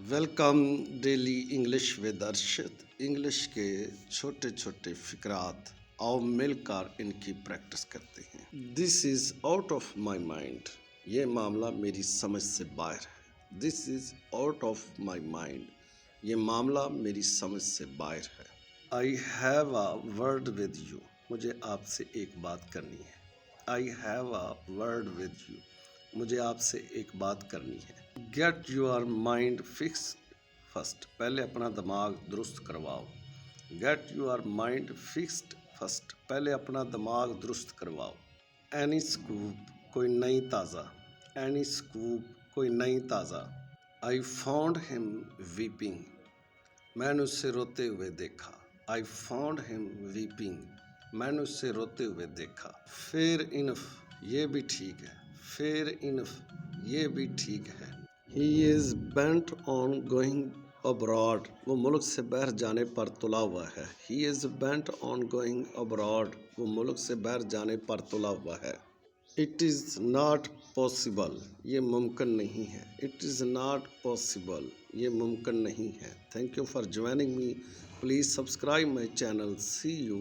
Welcome daily English with Arshad. English के छोटे छोटे फिकरात आओ मिलकर इनकी प्रैक्टिस करते हैं। This is out of my mind, ये मामला मेरी समझ से बाहर है। This is out of my mind, ये मामला मेरी समझ से बाहर है। I have a word with you, मुझे आपसे एक बात करनी है। I have a word with you, मुझे आपसे एक बात करनी है। Get your mind fixed first, पहले अपना दिमाग दुरुस्त करवाओ। Get your mind fixed first, पहले अपना दिमाग दुरुस्त करवाओ। एनी स्कूप, कोई नई ताज़ा। एनी स्कूप, कोई नई ताज़ा। आई फाउंड हिम वीपिंग, मैंने उससे रोते हुए देखा। आई फाउंड हिम वीपिंग, मैंने उससे रोते हुए देखा। फेयर इनफ, ये भी ठीक है। फेयर इनफ, ये भी ठीक है। He is bent on going abroad, वो मुल्क से बाहर जाने पर तुला हुआ है। He is bent on going abroad, वो मुल्क से बाहर जाने पर तुला हुआ है। इट इज़ नॉट पॉसिबल, ये मुमकिन नहीं है। इट इज़ नॉट पॉसिबल, ये मुमकिन नहीं है। Thank you for joining me, please subscribe my channel. See you